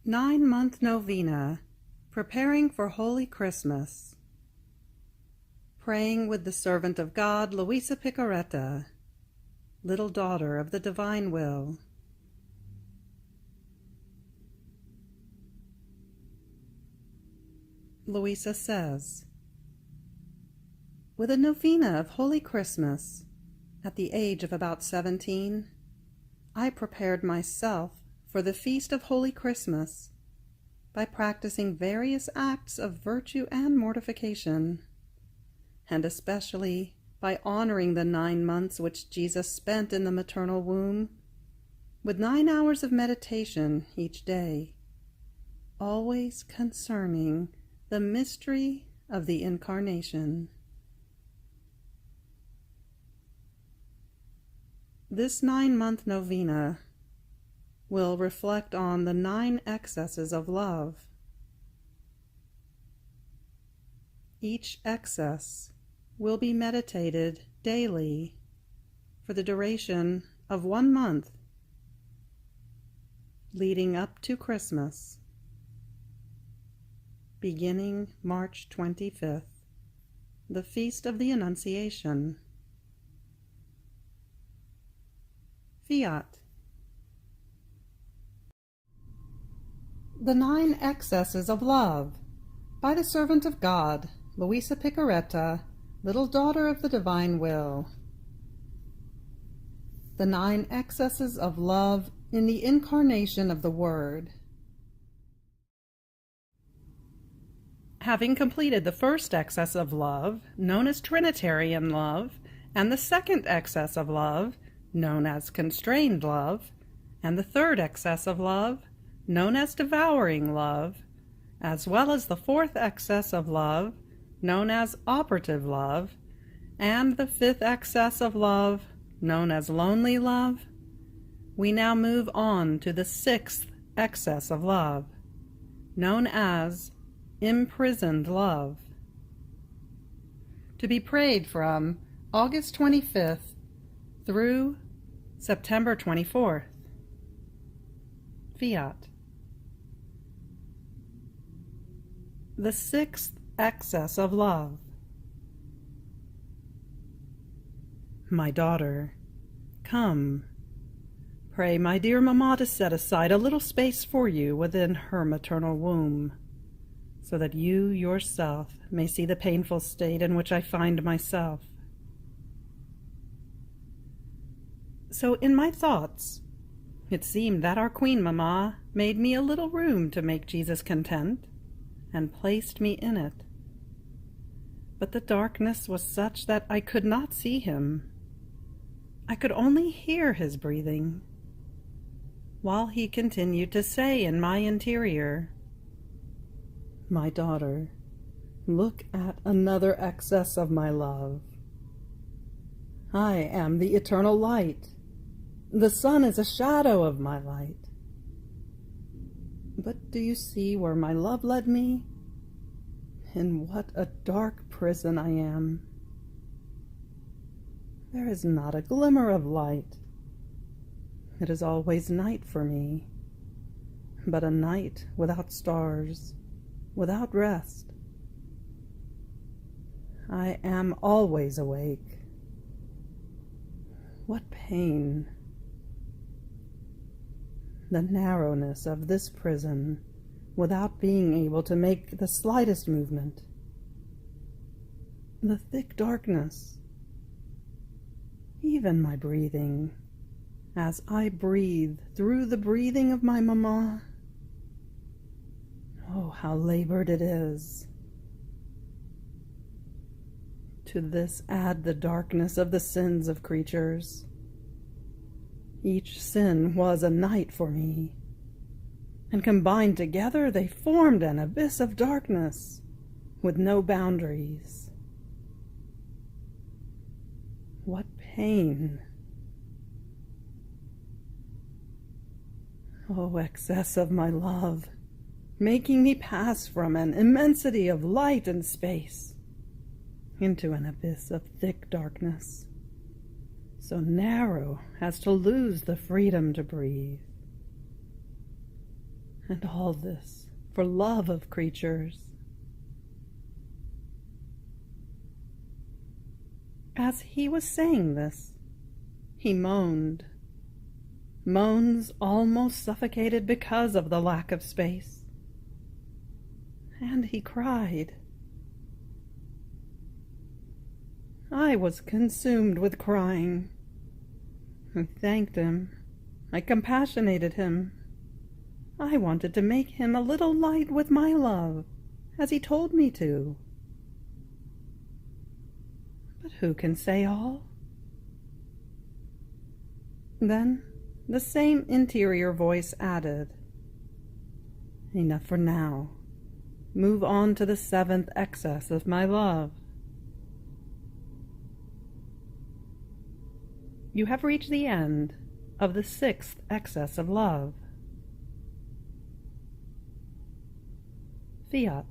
9-month Novena, preparing for Holy Christmas. Praying with the servant of God, Luisa Picaretta, little daughter of the divine will. Luisa says, with a novena of Holy Christmas, at the age of about 17, I prepared myself for the feast of Holy Christmas by practicing various acts of virtue and mortification, and especially by honoring the 9 months which Jesus spent in the maternal womb, with 9 hours of meditation each day, always concerning the mystery of the Incarnation. This 9-month novena will reflect on the 9 excesses of love. Each excess will be meditated daily for the duration of 1 month, leading up to Christmas, beginning March 25th, the Feast of the Annunciation. Fiat. The 9 Excesses of Love, by the servant of God, Luisa Picaretta, little daughter of the divine will. The 9 excesses of love in the incarnation of the Word. Having completed the first excess of love, known as Trinitarian love, and the second excess of love, known as constrained love, and the third excess of love, known as devouring love, as well as the fourth excess of love, known as operative love, and the 5th excess of love, known as lonely love, we now move on to the 6th excess of love, known as imprisoned love, to be prayed from August 25th through September 24th. Fiat. The 6th excess of love. My daughter, come. Pray my dear mamma to set aside a little space for you within her maternal womb, so that you yourself may see the painful state in which I find myself. So in my thoughts, it seemed that our Queen Mamma made me a little room to make Jesus content, and placed me in it. But the darkness was such that I could not see him. I could only hear his breathing, while he continued to say in my interior, my daughter, look at another excess of my love. I am the eternal light. The sun is a shadow of my light. But do you see where my love led me? In what a dark prison I am. There is not a glimmer of light. It is always night for me, but a night without stars, without rest. I am always awake. What pain! The narrowness of this prison, without being able to make the slightest movement. The thick darkness. Even my breathing, as I breathe through the breathing of my mamma. Oh, how labored it is. To this add the darkness of the sins of creatures. Each sin was a night for me, and combined together they formed an abyss of darkness with no boundaries. What pain! Oh, excess of my love, making me pass from an immensity of light and space into an abyss of thick darkness, so narrow as to lose the freedom to breathe. And all this for love of creatures. As he was saying this, he moaned. Moans almost suffocated because of the lack of space. And he cried. I was consumed with crying. I thanked him. I compassionated him. I wanted to make him a little light with my love, as he told me to. But who can say all? Then the same interior voice added, Enough for now. Move on to the 7th excess of my love. You have reached the end of the 6th excess of love. Fiat.